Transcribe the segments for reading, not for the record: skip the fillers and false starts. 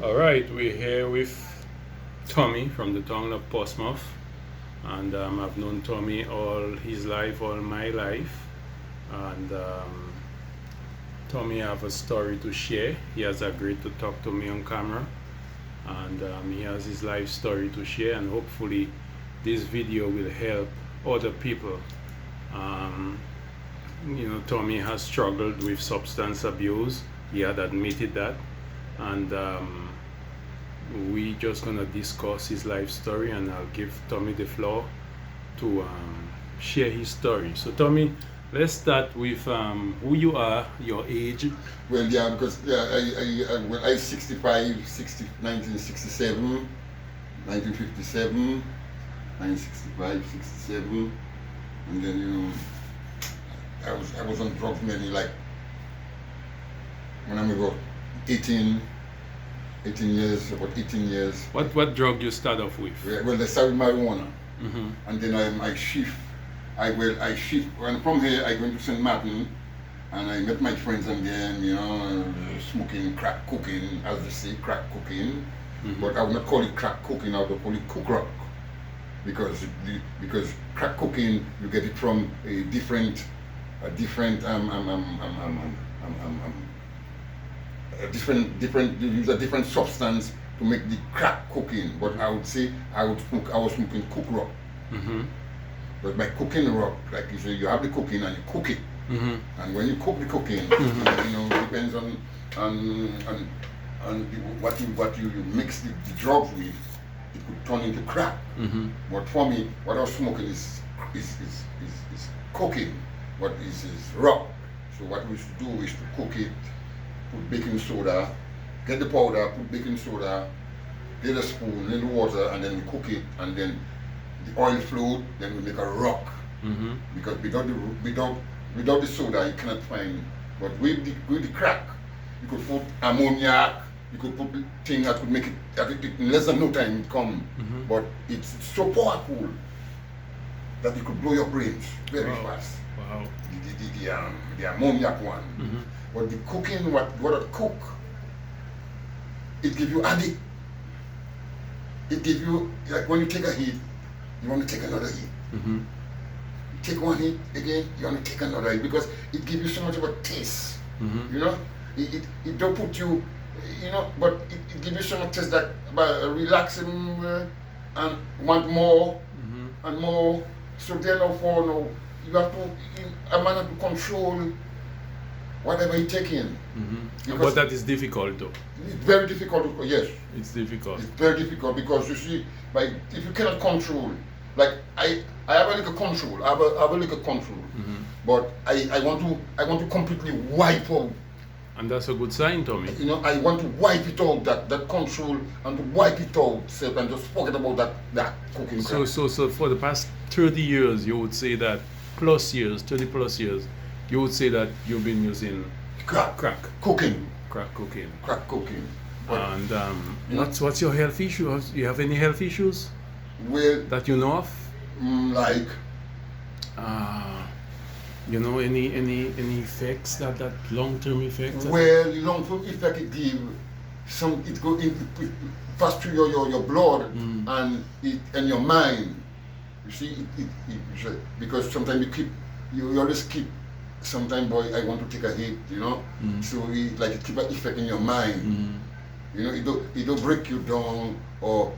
All right, we're here with Tommy from the town of Portsmouth, and I've known Tommy all his life, all my life, and Tommy have a story to share. He has agreed to talk to me on camera, and he has his life story to share, and hopefully this video will help other people. Um, Tommy has struggled with substance abuse. He had admitted that, and we just gonna discuss his life story, and I'll give Tommy the floor to share his story. So Tommy, let's start with who you are, your age. Well, yeah, because I 65, 1967, 1957, 1965, 67, and then I was on drugs mainly like when I'm about 18 years, about 18 years. What drug you start off with? Well, they started marijuana, Mm-hmm. and then I shift. I shift. And from here, I went to St. Martin, and I met my friends, and then smoking crack cocaine, as they say, crack cocaine. Mm-hmm. But I would not call it crack cocaine. I would call it cook rock, because crack cocaine you get it from a different you use a different substance to make the crack cocaine. But I would say I was smoking cook rock. Mm-hmm. But by cooking rock, like you say, you have the cocaine and you cook it. Mm-hmm. And when you cook the cocaine, depends on what you mix the drugs with, it could turn into crack. Mm-hmm. But for me, what I was smoking is cocaine. What is rock. So what we used to do is to cook it, put baking soda, get the powder, put baking soda, get a spoon, little water, and then we cook it, and then the oil float, then we make a rock. Mm-hmm. Because without the soda you cannot find. But with the crack, you could put ammonia, you could put the thing that could make it in less than no time it come. Mm-hmm. But it's so powerful that it could blow your brains very fast. Wow. The ammoniac one. Mm-hmm. But the cooking, what I cook, it gives you addict. It gives you, like when you take a hit, you want to take another hit. Mm-hmm. You take one hit again, you want to take another hit, because it gives you so much of a taste. Mm-hmm. It don't put you, but it gives you so much taste that by relaxing and want more and more. So therefore, you have to, a man have to control whatever you take in. Mm-hmm. But that is difficult though. It's very difficult, yes. It's difficult. It's very difficult because you see, if you cannot control, like I have a little control, I have a little control, but I want to completely wipe out. And that's a good sign, Tommy. I want to wipe it out, that control, and to wipe it out, and just forget about that cooking crap. So for the past 30 years, you would say that 30 plus years, you would say that you've been using crack cocaine. But, and what's your health issue? You have any health issues? Well, that you know of? Like, any effects that long-term effects? Well, long-term effect it give it pass through your blood and your mind. You see, because sometimes you always keep. Sometimes, boy, I want to take a hit, So it keep an effect in your mind. It don't break you down or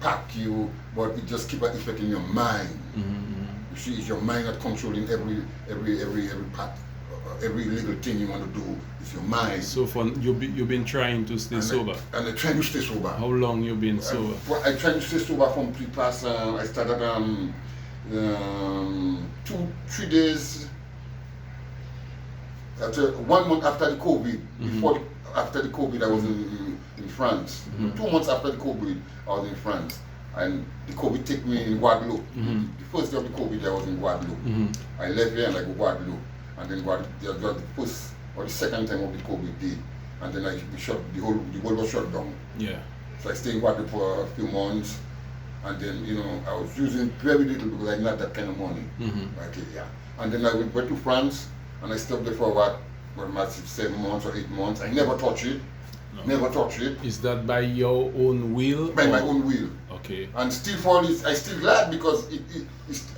pack you, but it just keep an effect in your mind. You see, it's your mind that controlling every part, every little thing you want to do. It's your mind. So you've been trying to stay sober. And I trying to stay sober. How long you been sober? I trying to stay sober from the past. I started 2-3 days. After 1 month after the COVID, after the COVID, I was in France. 2 months after the COVID, I was in France. And the COVID took me in Guadeloupe. The first day of the COVID, I was in Guadeloupe. I left here and I go Guadeloupe. And then Guadeloupe was the first or the second time of the COVID day. And then the world was shut down. Yeah. So I stayed in Guadeloupe for a few months. And then, I was using very little because I didn't have that kind of money. Okay, yeah. And then I went to France. And I stayed there for a massive 7 months or 8 months. I never touched it. No. Never touch it. Is that by your own will? By my own will. Okay. And still for this, I still glad because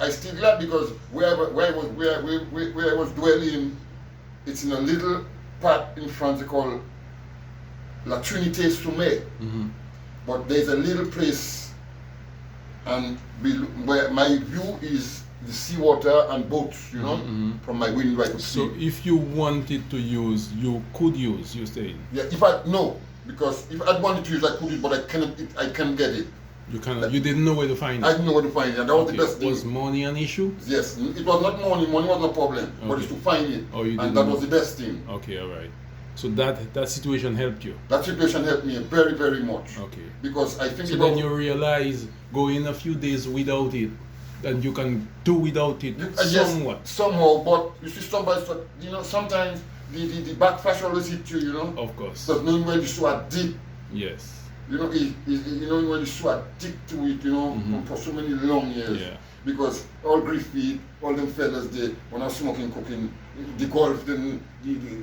I still glad because where I was dwelling, it's in a little part in France called La Trinité-sur-Mer. But there's a little place, and where my view is the seawater and boats, you know, from my window I could see. So if you wanted to use, you could use, you saying? Yeah, because if I wanted to use, I could, but I can't get it. You cannot. You didn't know where to find it. I didn't know where to find it, and that was the best thing. Was money an issue? Yes, it was not money. Money was no problem, but it's to find it, and that was the best thing. Okay, all right. So that situation helped you. That situation helped me very, very much. Okay. Because I think. So then you realize going a few days without it, and you can do without it somewhat. Yes, somehow, but you see, sometimes the backflash always hit you, you know. Of course. Because knowing when you're so addicted. Yes. You know, when you're so addicted to it, you know, for so many long years. Yeah. Because all Griffith, all them fellas, when I was smoking, cooking, the golf, the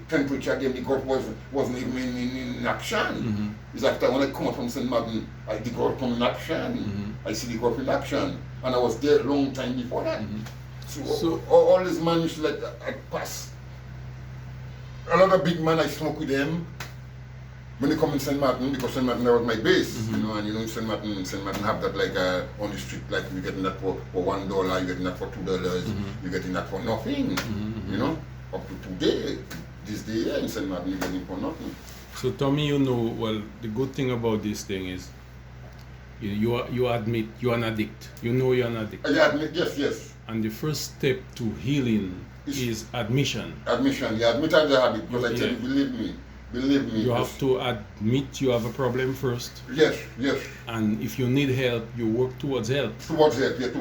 temperature again, the golf wasn't even in action. It's after when I come out from St. Martin, the golf come in action. I see the golf in action. And I was there a long time before that. So all these men used to let I pass. A lot of big men, I smoke with them. When they come in St. Martin, because St. Martin was my base, you know, and you know St. Martin have that like on the street, like you're getting that for $1, you're getting that for $2, you're getting that for nothing, you know, up to today, this day in St. Martin, you're getting for nothing. So Tommy, you know, well, the good thing about this thing is, you admit you're an addict. You know you're an addict. I admit, yes. And the first step to healing is admission. Admission, yeah, admit I'm the habit, because I tell you, believe me. You have to admit you have a problem first. Yes. And if you need help, you work towards help. Towards help, yeah, to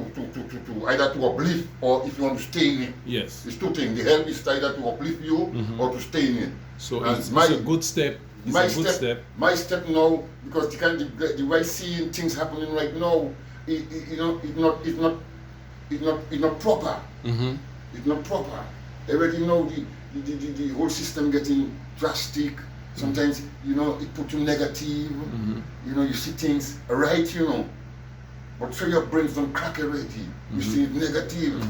either to uplift or if you want to stay in it. Yes. It's two things. The help is either to uplift you or to stay in it. So it's a good step. My step now, because the way seeing things happening right now, it's not proper. It's not proper. Already know the whole system getting drastic. Sometimes, you know, it puts you negative. You know, you see things right, you know. But so your brains don't crack already. You see it negative.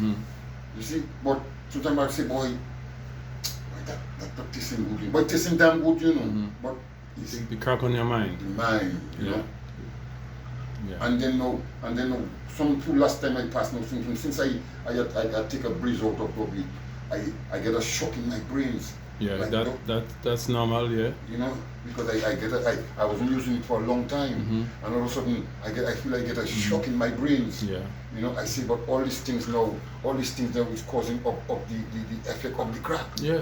You see, but sometimes I say, boy, that tasting good. But tasting damn good, you know. But it's the crack on your mind. The mind, you know. Yeah. And then now, some last time I passed now, since I take a breeze out of it, I get a shock in my brains. Yeah, like, that's normal, yeah. You know, because I wasn't using it for a long time, and all of a sudden I feel I get a shock in my brains. Yeah. You know, I say, but all these things now is causing up the effect of the crack. Yeah.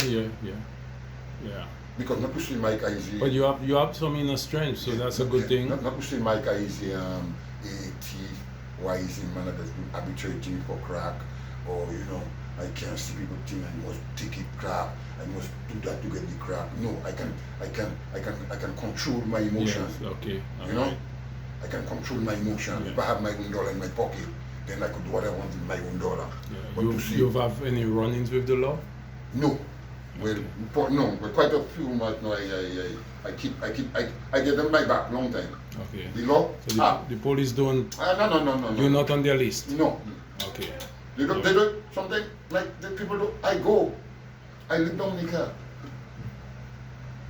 Because not to say Mike is. But you have some inner strength, so that's a good thing. Not to say Mike is a thief, why is he man that's been arbitrating for crack, or you know. I can't see people think I must take it crap. I must do that to get the crap. No, I can control my emotions. Yes, okay. You know, I can control my emotions. Yeah. If I have my own dollar in my pocket, then I could do what I want with my own dollar. Yeah. But you have any run-ins with the law? No. Well, no, but quite a few. But no, I get them my back long time. Okay. The law. So the police don't. No. You're not on their list. No. Okay. They do something like the people do. I go. I live down in the car.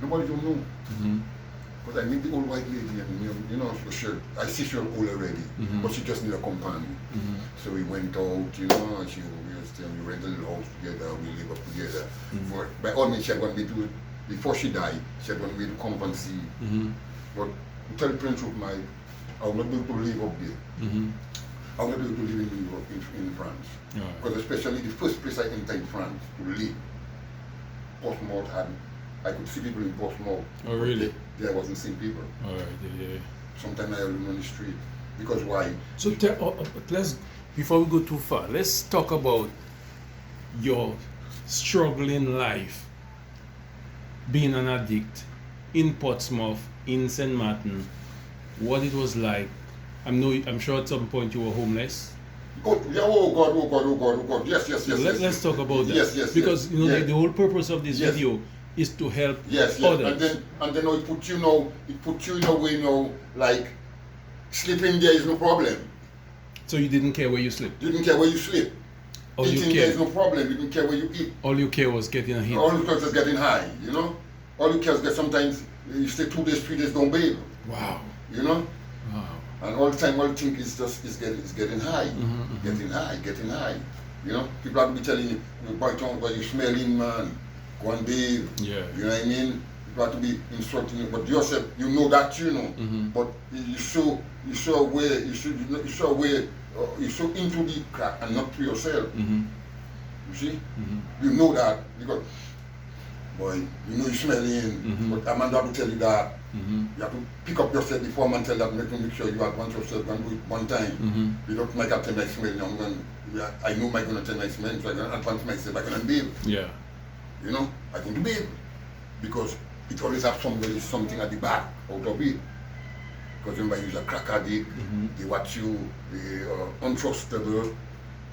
Nobody don't know. But I meet the old white lady and you know, I see she's old already, but she just need a companion. So we went out, you know, we rent a little house together, we live up together. By all means, she had wanted me to, before she died, she had wanted me to come and see. But to tell the truth, I will not be able to live up there. I will not be able to live in Europe, in France. Because especially the first place I entered in France to live, Portsmouth I could see people in Portsmouth. Oh, really? There I wasn't seeing people. All right, yeah. Sometimes I alone on the street. Because why? So before we go too far, let's talk about your struggling life, being an addict in Portsmouth, in St. Martin, what it was like. I'm sure at some point you were homeless. Oh God. Yes. Let's talk about that. Yes. Because you know the whole purpose of this video is to help Yes, others. And then it put you know, in a way, like sleeping there is no problem. So you didn't care where you sleep. You didn't care where you sleep. All you Eating there is care, no problem. You didn't care where you eat. all you care was getting a hit. All you care is getting high. You know. All you care is that sometimes you stay 2 days, 3 days, don't bathe. Wow. You know. Wow. And all the time, all you think is just getting high, getting high. You know, people have to be telling you, boy, what you smelling, man. Go and bathe. Yeah. You know what I mean? You have to be instructing you, but yourself, you know that, you know. But you so aware, you so aware, you so into the crack and not to yourself. You see, you know that because, boy, you know you smelling, but a man have to tell you that. You have to pick up yourself before man tell that, make sure you advance yourself and do it one time. You don't make a tell I smell, I know I'm going to tell I smell, so I'm going to advance myself, I can bathe. Yeah. You know, I can bathe. Because it always have something at the back out of it. Because remember, you're a crack addict, they watch you, they are untrustable,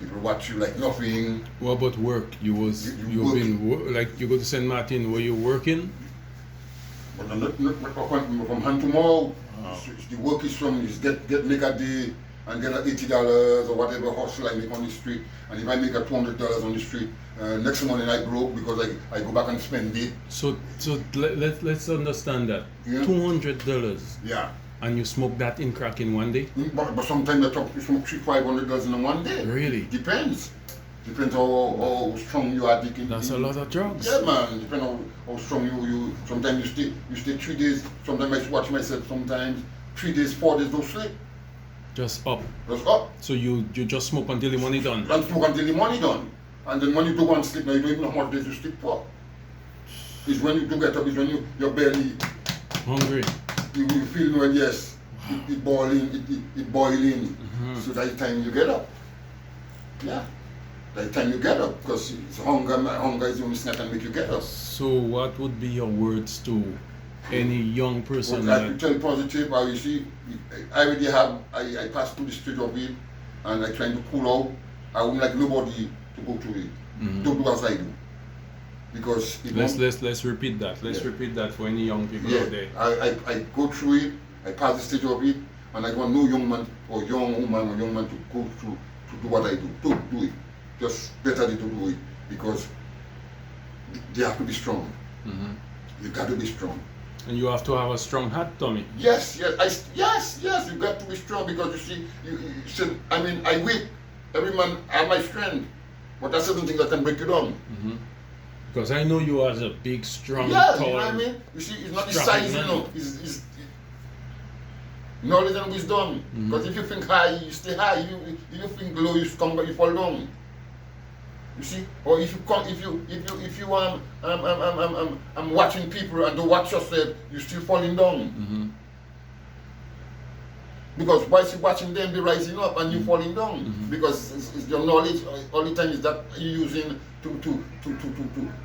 people watch you like nothing. What about work? You go to St. Martin, were you working? But not from hand to mouth. The work is from make a day and get $80 or whatever hustle I make on the street. And if I make a $200 on the street, next morning I broke because I go back and spend it. So let's understand that. Yeah. $200. Yeah. And you smoke that in crack in one day? But sometimes you smoke $300-500 in one day. Really? Depends. Depends how strong you are addicted. That's a lot of drugs. Yeah, man. Depends how strong you. Sometimes you stay 3 days. Sometimes I watch myself. Sometimes 3 days, 4 days, don't sleep. Just up. Just up. So you just smoke until the money done. And smoke until the money done. And then when you do go and sleep, now you don't even know how much days you sleep for. It's when you do get up. It's when you're barely hungry. You feel well, yes. Wow. It boiling. So that time you get up. Yeah. By the time you get up, because it's hunger is the only thing that can make you get up. So what would be your words to any young person? Well, I could tell positive, you see, I passed through the stage of it, and I trying to pull out. I wouldn't like nobody to go through it. Don't do as I do. Because let's repeat that. Let's repeat that for any young people out there. I go through it, I pass the stage of it, and I want no young man or young woman or young man to go through to do what I do. Don't do it. Just better to do it because they have to be strong. You got to be strong. And you have to have a strong heart, Tommy. Yes. You got to be strong because you see, I weak. Every man have my strength, but that's certain things that can break you down. Because I know you as a big, strong, tall. You know what I mean? You see, it's not the size, It's knowledge and wisdom. Because if you think high, you stay high. If you think low, you come back, you fall down. You see, or if you I'm watching people and don't watch yourself, you're still falling down. Because while you're watching them, they're rising up and you're falling down. Because it's your knowledge all the time is that you're using to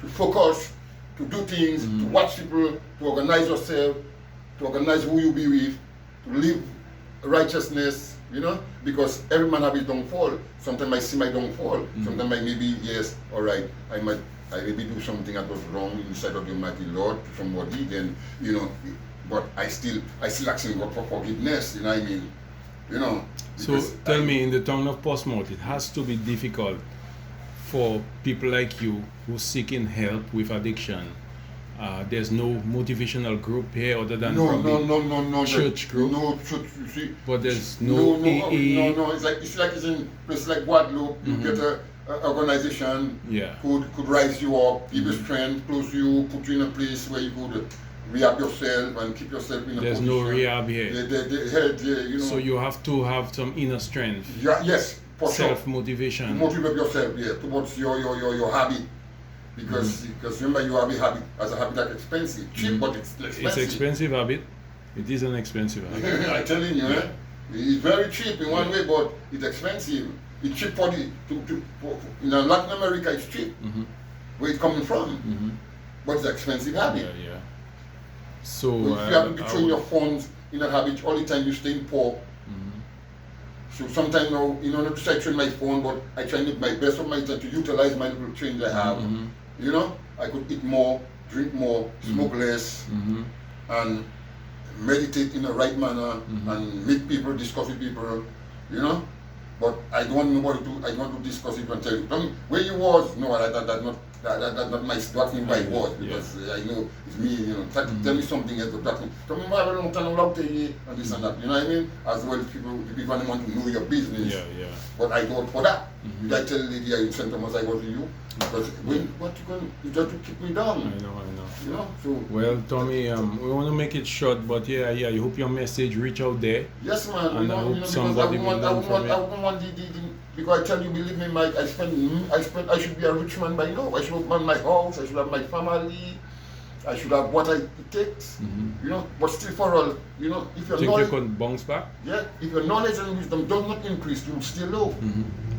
focus, to do things, to watch people, to organize yourself, to organize who you be with, to live righteousness. Because every man have his downfall. Sometimes I see my downfall. Sometimes I maybe, yes, all right, I maybe do something that was wrong inside of the mighty Lord to somebody, then, but I still asking God for forgiveness, you know what I mean? So tell me, in the tongue of Portsmouth, it has to be difficult for people like you who seeking help with addiction. There's no motivational group here other than no church group. No church, you see. But there's no AA. No. It's like it's in places like Guadeloupe. You get a organization. Could rise you up, give you strength, close you, put you in a place where you could rehab yourself and keep yourself in a There's position. no rehab here. So you have to have some inner strength. Yes, for self-motivation. Sure. Motivate yourself, towards your habit. Because remember, you have a habit as a habit that's expensive. Cheap, but it's expensive. It's expensive habit. It is an expensive habit. I'm telling you, it's very cheap in one way, but it's expensive. It's cheap for in Latin America. It's cheap. Where it's coming from, but it's an expensive habit. So if you have to be throwing your funds in a habit all the time, you stay poor. So sometimes now, not to say I train my phone, but I try to make my best of my time to utilize my little change I have. I could eat more, drink more, smoke less, and meditate in the right manner, and meet people, discuss with people, you know. But I don't want nobody to. I don't want to discuss it and tell you. Tell me where you was. No, that's not. That's not my. That's not where I was, because I know it's me. You know, tell me something else. But tell me why I don't tell you and this and that. You know what I mean? As well, the people want to know your business. Yeah. But I don't for that. Did I tell the lady in St. Thomas I was with you? Because what you going? You just to keep me down. I know. You know. So well, Tommy, we want to make it short, but yeah. I hope your message reach out there. Yes, man. And I hope somebody will learn from it. I wouldn't want because I tell you, believe me, Mike, I should be a rich man by now. I should have my house, I should have my family, I should have what it takes, you know. But still, for all, you know, if your Think knowledge, you can bounce back? yeah, if your knowledge and wisdom does not increase, you will stay low.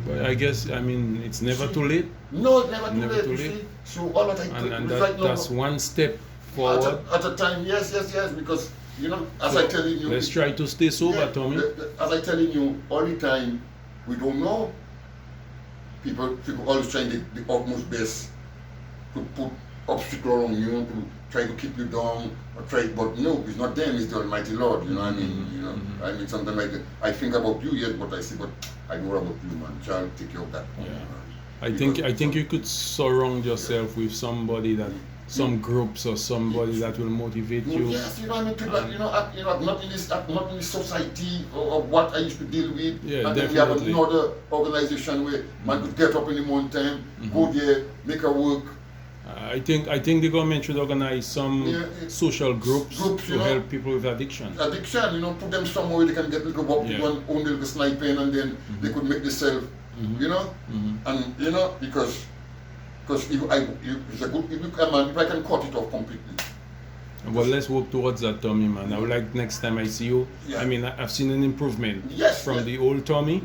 But I guess, I mean, it's never too late. No, it's never Never too too late. late. You see? So all that I do And right now, that's one step forward. at a time, yes, because you know, as I telling you, Let's try to stay sober, Tommy. As I telling you all the time, we don't know. People always trying the utmost best to put obstacle around you, to try to keep you down, or try. But no, it's not them. It's the Almighty Lord. You know what I mean? You know, I mean sometimes I think about you, yes, but I say, but I know about you, man. Shall take care of that. Yeah. I think you could surround yourself with somebody that, some groups or somebody that will motivate you. Yes, you know what I mean. People, not in this society or what I used to deal with. Yeah, and definitely. then we have another organization where man could get up in the morning time, go there, make a work. I think the government should organize some social groups to help people with addiction. Addiction, you know, put them somewhere where they can get little work, own little sniping, and then they could make themselves, you know, and you know, because if I can cut it off completely. Well, let's work towards that, Tommy, man. I would like next time I see you. I mean, I've seen an improvement from the old Tommy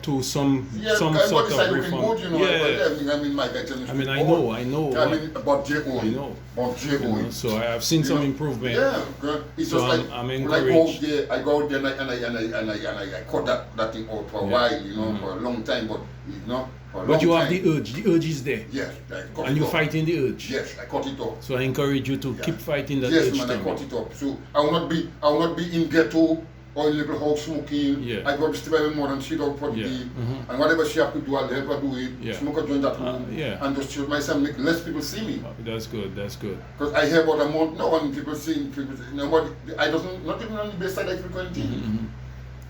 to some sort of reform. I mean, I know. I mean, about J.O. I know. About J.O. So I have seen some improvement. Yeah, it's so just I'm when encouraged. I go out there and I cut that thing out for a while, you know, for a long time, but you know. But you have the urge. The urge is there. Yes, and you're fighting the urge. Yes, I cut it off. So I encourage you to keep fighting that urge. Yes, man, I cut it off. So I will not be in ghetto or in little house smoking. I go to stay by my mother and sit out for the day. And whatever she have to do, I'll help her do it. Smoke a joint at home. And just chill myself, make less people see me. That's good. Because I hear about a month now and people see nobody. Not even on the best side I frequent.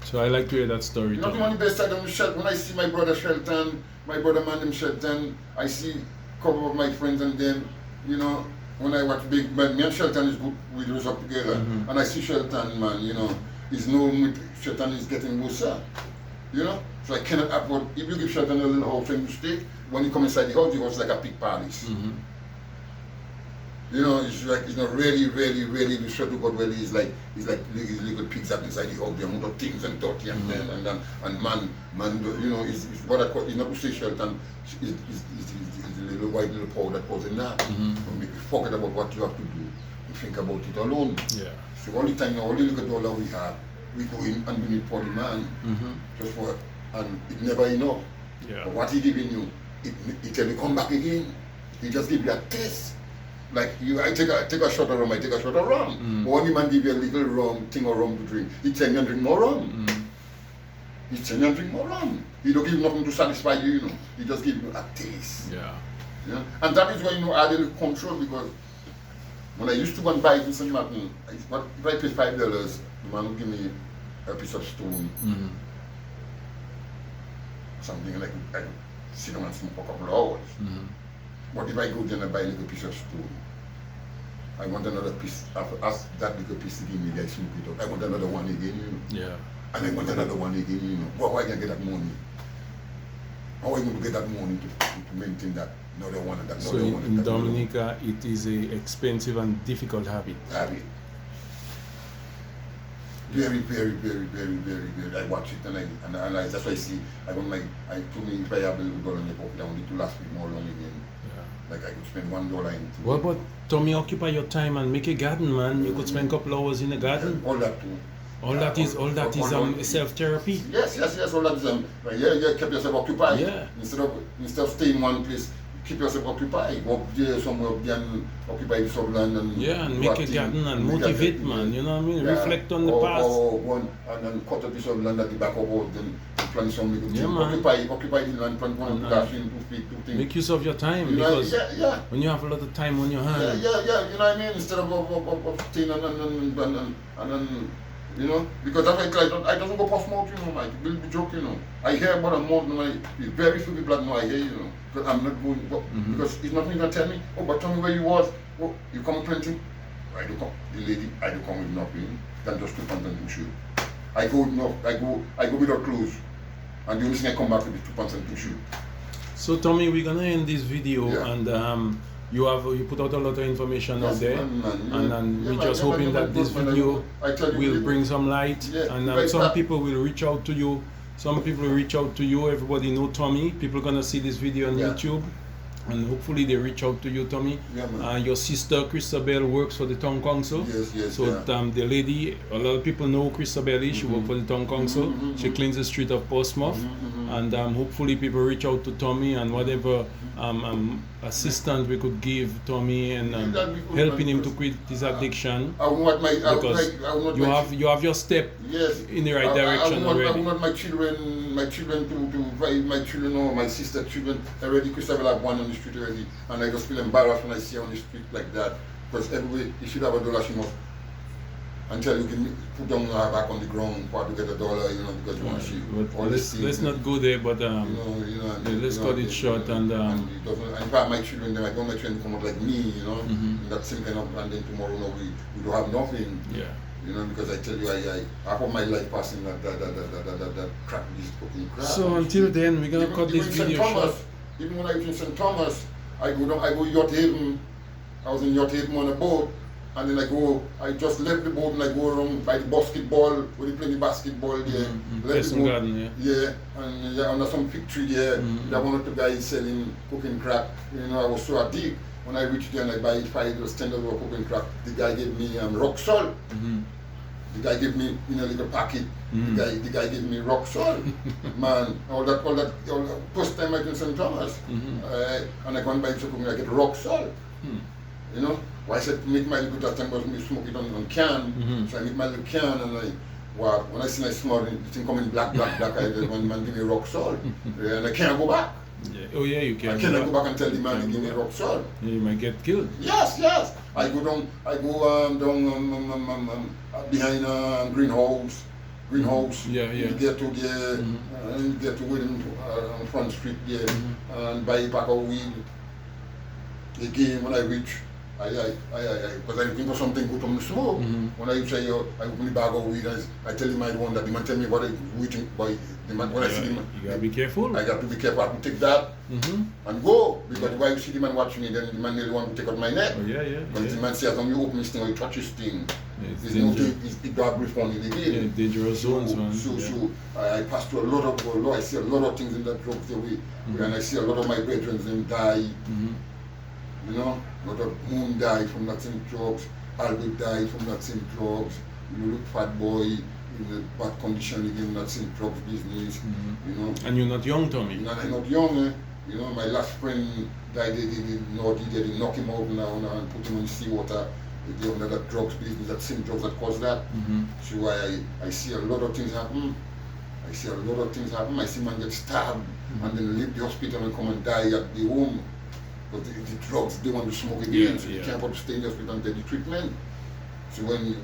So I like to hear that story. Not even on the best side of Shelton. When I see my brother Shelton, my brother man them Shelton, I see a couple of my friends and them, you know, when I watch big man, me and Shelton is good, we dress up together. And I see Shelton, man, you know, he's known Shelton is getting worse, you know. So I cannot afford, if you give Shelton a little house and you stay, when you come inside the house is like a pig palace. You know, it's like, it's not really, the sweat to God, really, it's like little pigs up inside the house, there are other things and dirty and man, you know, it's what I call, it's not to say Shelton, it's the little white little powder that goes in there. Don't make you forget about what you have to do, you think about it alone. So all the time now, all the little dollar we have, we go in and we need for the man, just for, and it never enough. But what he giving you, it tell you come back again, he just give you a taste. Like I take a shot of rum, I take a shot of rum. But when the man give you a little rum, thing of rum to drink, he tell you to drink more rum. He tell you to drink more rum. He don't give nothing to satisfy you, you know. He just give you a taste. Yeah. And that is why, you know, I didn't control, because when I used to go and buy this and Martin, if I pay $5, the man would give me a piece of stone. Something like I could sit down and smoke for a couple of hours. But if I go there and I buy a little piece of stone, I want another piece. After ask that little piece to give me, I smoke it up. I want another one again, you know. And I want another one again, you know. Well, why can I get that money? How am I going to get that money to maintain that another one and that another one? So in Dominica, it is an expensive and difficult habit. Very. I watch it and I that's why I see. I want to me, if I have a little dollar in the pocket, I want it to last me more long again. Like I could spend $1 in. Well, but Tommy, occupy your time and make a garden, man. You could spend a couple hours in the garden. All that too. All that is self-therapy. Yes. All that is kept yourself occupied. Instead of staying in one place. keep yourself occupied. Up there somewhere up there and occupy the subland and yeah, and make a garden and motivate, man. You know what I mean? Yeah. Reflect on the past. Or go and cut up the subland at the back of us and plant some little Yeah, thing. man. Occupy the land, plant one plantation, two things. Make use of your time, You know, because when you have a lot of time on your hands. yeah, you know what I mean? Instead of staying and you know, because that's why I doesn't go past mouth, you know, like, we'll be joking, you know. I hear about a month, and very few people that know I hear, you know, because I'm not going, because it's nothing gonna tell me, oh, but tell me where you was, oh, you come with plenty, I do come, the lady, I do come with nothing, than just 2 pants and 2 shoes. I go with no, I go without clothes, and the only thing I come back with is 2 pants and 2 shoes. So Tommy, we're gonna end this video, Yeah. and you put out a lot of information out there, and we're just hoping that this man, video I tell you, will people- bring some light, Yeah, and right, some that- people will reach out to you. Some people will reach out to you. Everybody know Tommy. People are gonna see this video on Yeah. YouTube, and hopefully they reach out to you, Tommy. Yeah, man. Your sister Christabel works for the town council. Yes, So yeah. the lady, a lot of people know Christabel. She works for the town council. She cleans the street of Portsmouth, and hopefully people reach out to Tommy, and whatever assistance we could give Tommy, and That'd be good, helping man, him to because quit his addiction. I want my, Because you have your step yes, in the right direction I already. want my children to drive my children or my sister children already. Christabel have one on the street already, and I just feel embarrassed when I see her on the street like that. Because everywhere you should have a dollar, she must. Until you can put down her back on the ground for her to get a dollar, you know, because you want to see all But this let's not go there. But let's cut it short, and it doesn't, in fact, my children, I don't let children come out like me, you know, in that same kind of, and then tomorrow, no, we don't have nothing. yeah. You know, because I tell you, I half of my life passing that crap, this fucking crap. So until then, we're gonna cut this Even St. video short. Thomas, even when I was in St. Thomas, I go Yacht Haven. I was in Yacht Haven on a boat, and then I just left the boat and I go around by the basketball, where they play the basketball there. Left the Pleasant boat, Garden, yeah, and under some fig tree there, that one of the guys selling cooking crack. You know, I was so addicted. When I reached there and I buy $5 $10 of cooking crack, the guy gave me rock salt. The guy gave me in a little packet. The guy gave me rock salt. Man, all that first time I went to St. Thomas, and I go and buy something, I get rock salt. You know, why I said make my little, that time was me smoke it on can. So I make my little can, and when I see I smell it, the thing coming black, I just one man give me rock salt, and I can't go back. Yeah. Oh yeah, you can. I cannot go back and tell the man to give me rock salt. Yeah, you might get killed. Yes. I go down behind greenhouse. Yeah. You get to there, and you get to William on Front Street there, and buy a pack of weed. Again, when I reach, because I'm looking for something good to smoke. When I say, I open the bag of weed, I tell him I want that. The man tell me what I waiting by the man. When I see the man, you gotta be careful. I got to be careful. I have to take that and go, because if I see the man watching me, then the man really want to take out my neck. Oh, yeah. But the man says, you open this thing or you touch this thing, It's there's no dangerous. it's the dark refund again. Yeah, dangerous zones, man. So I pass through a lot of, I see a lot of things in that drugs away, and I see a lot of my brethren them die. You know, a lot of Moon died from that same drugs, Albert died from that same drugs, you look Fat Boy in a bad condition again, that same drugs business, you know. And you're not young, Tommy. And I'm not young, you know, my last friend died, they knock him out now and put him on seawater. They under that drugs business, that same drugs that caused that. So I see a lot of things happen. I see man get stabbed and then leave the hospital and come and die at the home. But the drugs, they want to smoke again, so they can't afford to stay in the hospital and get the treatment. So when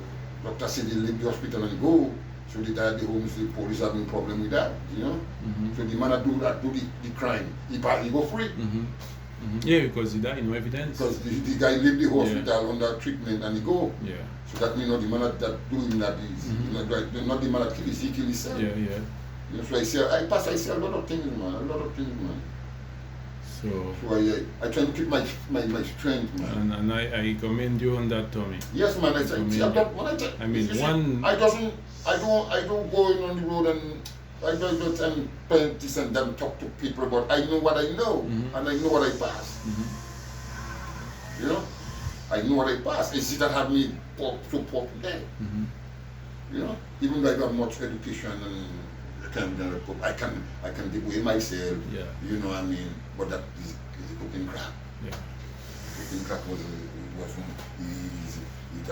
doctor said they leave the hospital and go, so they die at the home, so the police having a problem with that, you know. So the man that do the crime, he go free. Yeah, because he died, no evidence. Because the guy leave the hospital under treatment and he go. Yeah. So that means not the man that doing that is, not the man that kill himself. Yeah. You know, so I see a lot of things, man. So I try to keep my strength, man. and I commend you on that, Tommy. Yes, man. I don't go in on the road and I don't paint this and then talk to people, but I know what I know and I know what I pass. You know, I know what I pass. It's that have me so poor today. You know, even though I got much education and I can give away myself. Yeah. You know what I mean? But that is cooking crack. Yeah. Cooking crack was easy.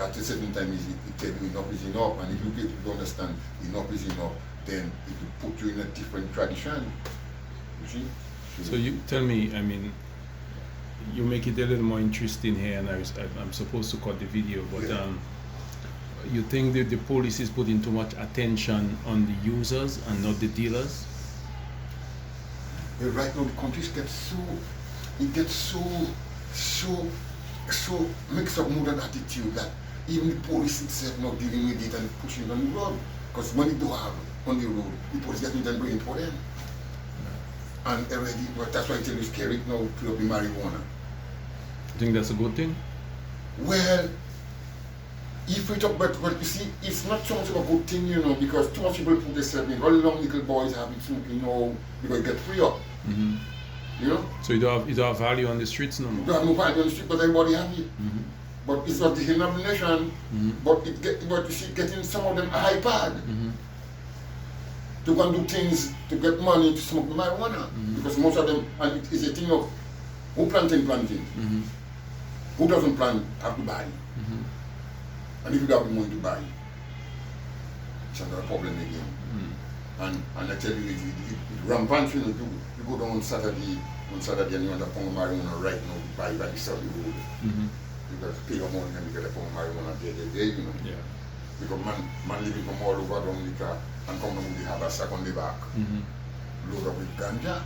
At a certain time, it tell you enough is enough, and if you get to understand enough is enough, then it will put you in a different tradition. You see? So you tell me, I mean, you make it a little more interesting here, and I'm supposed to cut the video, but Yeah. You think that the police is putting too much attention on the users and not the dealers? Well, right now the countries get so mixed up mood and attitude that even the police itself not dealing with it and pushing it on the road. Because when they do have on the road, the police get it and bring it for them. And already, well, that's why I tell you scary now to put up the marijuana. You think that's a good thing? Well, if we talk about, but you see, it's not so much of a good thing, you know, because too much people put themselves in. All the young little boys have it smoking now because they get free up. Mm-hmm. You know? So you don't have value on the streets no more? You have no value on the street, but everybody have it. Mm-hmm. But it's not the healing of the nation, Mm-hmm. but you see, getting some of them a iPad Mm-hmm. to go and do things to get money to smoke marijuana. Mm-hmm. Because most of them, and it is a thing of who planting. Mm-hmm. Who doesn't plant have to buy. Mm-hmm. And if you don't have the money to buy, it's another problem again. Mm-hmm. And I tell you, it rampant, you know, you go down on Saturday and you want a pound of marijuana right now to buy by the side of the road. Mm-hmm. You got to pay your money and you get a pound of marijuana there, you know. Yeah. Because man living from all over down the car and come down with the have a sack on the back, Mm-hmm. load up with ganja.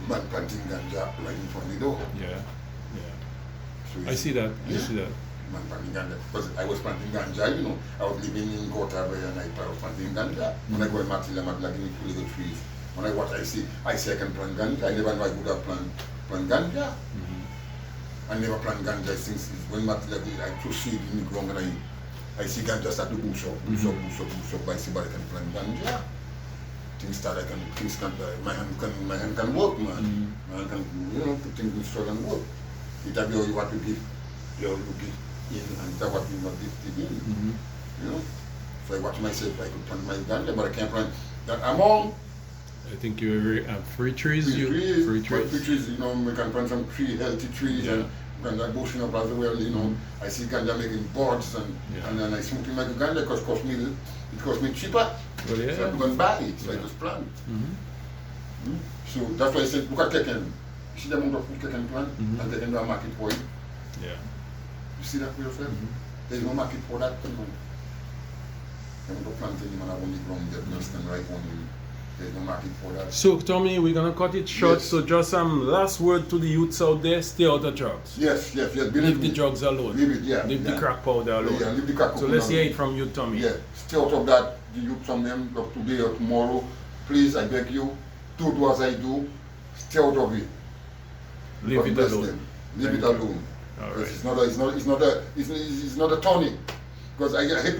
Man planting ganja right in front of the door. Yeah. Yeah. So I see that. I Yeah. see that. Man planting ganja. Because I was planting ganja, you know. I was living in Gotabe and I was planting ganja. When I go in Matila, give me 2 little trees. When I what I see I can plant ganja. I never know I could have plant ganja. Mm-hmm. I never plant ganja since when Matila I threw seed in the ground and I see ganja start to boost up. I see but I can plant ganja. Things start my hand can work, man. Mm-hmm. My hand can, you know, put things in struggle and work. It will be all you want to give, you give in and that what you not give in. Mm-hmm. You know? So I watch myself, I could plant my ganja, but I can't plant that among I think you have free trees. free trees, you know, we can plant some healthy trees Yeah. and ganja bushing up as well, you know. I see ganja making boards and then I smoking my ganja because it cost me cheaper. Well, yeah. So I'm going to buy it, so I just plant. Mm-hmm. So that's why I said, look at Keken. You see the amount of food Keken plant Mhm. and Keken do a market for it. Yeah. You see that for yourself? Mhm. There's no market for that, you know. The amount of planting man have on the ground, you understand, right on him. There's no market for that. So Tommy, we're gonna cut it short. Yes. So just some last word to the youths out there: stay out of drugs. Yes, believe Leave me. the drugs alone. Leave it, yeah. Leave the yeah. crack powder alone. Yeah, leave the crack So powder let's hear alone. it from you, Tommy. Yeah, stay out of that. The youth from them, of today or tomorrow. Please, I beg you, don't do as I do. Stay out of it. Leave God it bless alone. them. Leave Thank it you. alone. All Because right. it's not a tonic. Because I hate